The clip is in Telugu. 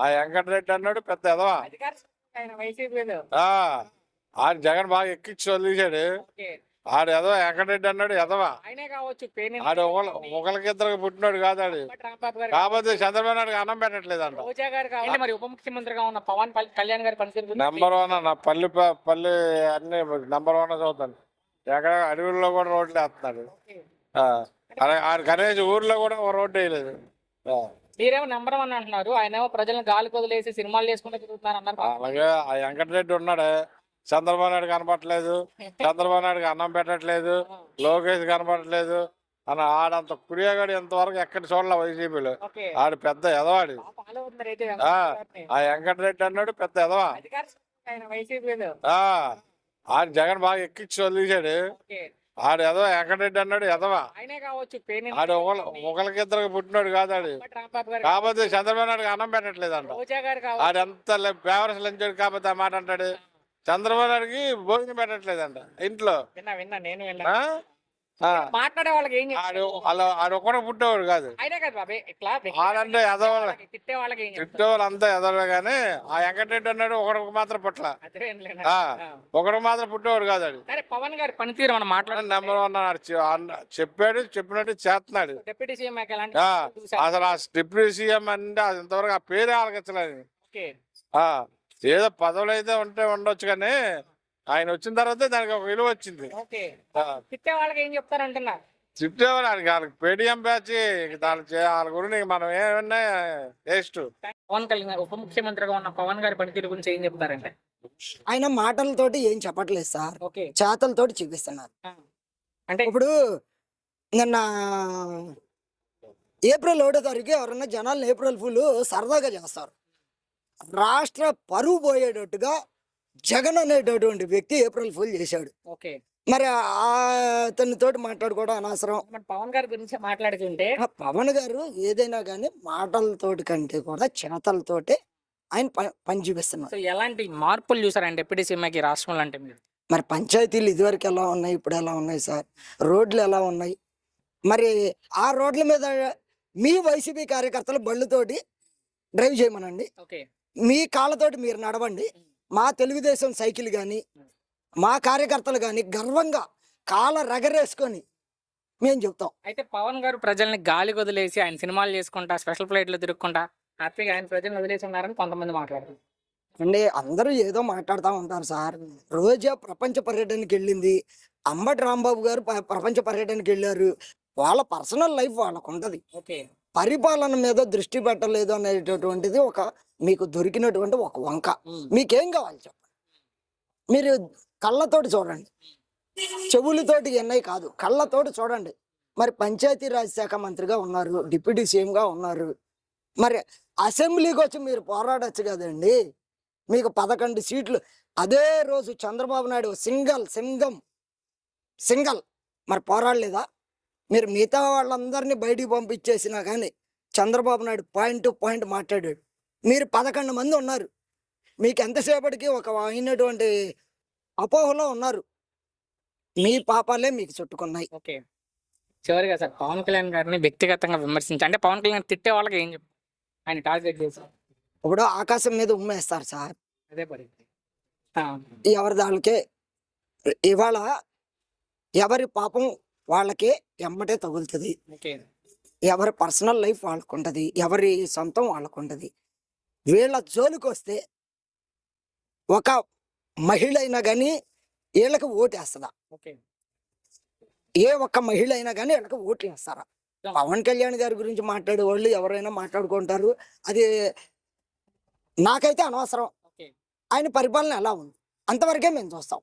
ఆ వెంకటరెడ్డి అన్నాడు పెద్ద ఎదవా. ఆడు జగన్ బాగా ఎక్కించి వదిలేశాడు. ఆడు ఎదవా వెంకటరెడ్డి అన్నాడు ఎదవా. ఆడు ఒకరికిద్దరికి పుట్టినాడు కాదు. ఆడు కాకపోతే చంద్రబాబు నాయుడు అన్నం పెట్టట్లేదు అంట. మరి ఉప ముఖ్యమంత్రిగా ఉన్న పవన్ కళ్యాణ్ గారి పనితీరు నెంబర్ 1 అన్న. పల్లి అన్ని నెంబర్ 1 చదువుతాను. ఎక్కడ అడవుల్లో కూడా రోడ్లు వేస్తున్నాడు. ఆడు కనీసం ఊర్లో కూడా ఒక రోడ్డు వేయలేదు. మీరేమో నెంబర్ 1 అంటున్నారు, ఆయన ఏమో ప్రజలను గాలి వదిలేసి సినిమాలు చేసుకుంటూ తిరుగుతున్నారు అన్నారు. అలాగే ఆ వెంకటరెడ్డి ఉన్నాడు. చంద్రబాబు నాయుడు కనపడట్లేదు, చంద్రబాబు నాయుడుకి అన్నం పెట్టట్లేదు, లోకేష్ కనపడట్లేదు అని ఆడంత కుడియాగాడు ఇంతవరకు ఎక్కడ చూడలే వైసీపీలో. ఆడు పెద్ద ఎదవాడు. ఆ వెంకటరెడ్డి అన్నాడు పెద్ద ఎదవా. ఆడు జగన్ బాగా ఎక్కించి వదిలేశాడు. ఆడు ఎదవా వెంకటరెడ్డి అన్నాడు ఎదవా. ఆడు ఒకరికిద్దరికి పుట్టినాడు కాదు. ఆడు కాకపోతే చంద్రబాబు నాయుడు అన్నం పెట్టట్లేదు అంట. ఆడు ఎంత ఫేవరెస్ లంచాడు కాకపోతే ఆ మాట అంటాడు. చంద్రబాబు నాయుడుకి భోజనం పెట్టట్లేదంట ఇంట్లో. మాట్లాడే వాళ్ళకి ఆడు ఒక్కడ పుట్టేవాడు కాదు. ఆడంటే ఎదవాళ్ళు తిట్టేవాళ్ళు అంతా ఎదవలే. కానీ ఆ వెంకటరెడ్డి అన్నాడు ఒకడికి మాత్రం పుట్ల. ఒకడికి మాత్రం పుట్టేవాడు కాదు. ఆడు పవన్ గారి పనితీరు మనం మాట్లాడే నెంబర్ 1 చెప్పాడు, చెప్పినట్టు చేస్తున్నాడు. డిప్యూటీ సీఎం అసలు ఆ డిప్యూటీ సీఎం అంటే ఇంతవరకు ఆ పేరే ఆలకించలేదు. ఏదో పదవులు అయితే ఉంటే ఉండొచ్చు కానీ ఆయన వచ్చిన తర్వాత దానికి ఒక విలువ వచ్చింది. తిట్టే వాళ్ళకి ఏం చెప్తారంటున్నా? తిట్టేవాళ్ళు వాళ్ళకి పేటీఎం బ్యాచ్ వాళ్ళ గురించి మనం ఏమన్నా వేస్ట్. పవన్ కళ్యాణ్ ఉప ముఖ్యమంత్రిగా ఉన్న పవన్ గారి పనితీరు గురించి ఏం చెప్తారంటే? ఆయన మాటలతోటి ఏం చెప్పట్లేదు సార్, చేతలతోటి చూపిస్తున్నారు. అంటే ఇప్పుడు నిన్న ఏప్రిల్ 1వ తారీఖు ఎవరన్నా జనాలను ఏప్రిల్ ఫుల్ సరదాగా చేస్తారు. రాష్ట్ర పరువు పోయేటట్టుగా జగన్ అనేటటువంటి వ్యక్తి ఏప్రిల్ ఫుల్ చేశాడు. మరి అతనితోటి మాట్లాడుకోవడం అనవసరం. పవన్ గారి గురించి మాట్లాడుతుంటే పవన్ గారు ఏదైనా కానీ మాటలతోటి కంటే కూడా చేతలతోటి ఆయన పని చూపిస్తున్నారు. ఎలాంటి మార్పులు చూసారండి డిప్యూటీ సీఎంకి రాష్ట్రంలో? అంటే మీరు మరి పంచాయతీలు ఇదివరకు ఎలా ఉన్నాయి, ఇప్పుడు ఎలా ఉన్నాయి సార్? రోడ్లు ఎలా ఉన్నాయి? మరి ఆ రోడ్ల మీద మీ వైసీపీ కార్యకర్తలు బళ్ళుతోటి డ్రైవ్ చేయమనండి, మీ కాళ్ళతోటి మీరు నడవండి. మా తెలుగుదేశం సైకిల్ కానీ మా కార్యకర్తలు కానీ గర్వంగా కాళ్ళ రగరేసుకొని మేము చెప్తాం. అయితే పవన్ గారు ప్రజల్ని గాలి వదిలేసి ఆయన సినిమాలు చేసుకుంటా స్పెషల్ ఫ్లైట్లో తిరుగుకుంటా హ్యాపీగా ఆయన ప్రజలను వదిలేసి ఉన్నారని కొంతమంది మాట్లాడారు అండి. అందరూ ఏదో మాట్లాడుతూ ఉంటారు సార్. రోజా ప్రపంచ పర్యటనకి వెళ్ళింది, అంబటి రాంబాబు గారు ప్రపంచ పర్యటనకి వెళ్ళారు. వాళ్ళ పర్సనల్ లైఫ్ వాళ్ళకు ఉంటుంది. పరిపాలన మీద దృష్టి పెట్టలేదు అనేటటువంటిది ఒక మీకు దొరికినటువంటి ఒక వంక. మీకేం కావాలి చెప్పండి? మీరు కళ్ళతోటి చూడండి, చెవులతోటి ఎన్నై కాదు, కళ్ళతోటి చూడండి. మరి పంచాయతీరాజ్ శాఖ మంత్రిగా ఉన్నారు, డిప్యూటీ సీఎంగా ఉన్నారు. మరి అసెంబ్లీకి వచ్చి మీరు పోరాడచ్చు కదండి. మీకు 11 సీట్లు. అదే రోజు చంద్రబాబు నాయుడు సింగల్ మరి పోరాడలేదా? మీరు మిగతా వాళ్ళందరినీ బయటికి పంపించేసినా కానీ Chandrababu Naidu point to point మాట్లాడాడు. మీరు 11 మంది ఉన్నారు, మీకు ఎంతసేపటికి ఒక అయినటువంటి అపోహలో ఉన్నారు. మీ పాపాలే మీకు చుట్టుకున్నాయి. చివరిగా సార్, పవన్ కళ్యాణ్ గారిని వ్యక్తిగతంగా విమర్శించి అంటే పవన్ కళ్యాణ్ తిట్టే వాళ్ళకి ఏం చెప్పారు? ఆయన టార్గెట్ చేశారు. ఇప్పుడు ఆకాశం మీద ఉమ్మేస్తారు సార్. అదే పరిస్థితి. ఎవరి దానికే ఇవాళ ఎవరి పాపం వాళ్ళకే ఎమ్మటే తగులుతుంది. ఎవరి పర్సనల్ లైఫ్ వాళ్ళకు ఉంటుంది, ఎవరి సొంతం వాళ్ళకు ఉంటుంది. వీళ్ళ జోలికి వస్తే ఒక మహిళ అయినా కానీ వీళ్ళకి ఓటేస్తుందా? ఏ ఒక్క మహిళ అయినా కానీ వీళ్ళకి ఓట్లు వేస్తారా? పవన్ కళ్యాణ్ గారి గురించి మాట్లాడే వాళ్ళు ఎవరైనా మాట్లాడుకుంటారు, అది నాకైతే అనవసరం. ఆయన పరిపాలన ఎలా ఉంది అంతవరకే మేము చూస్తాం.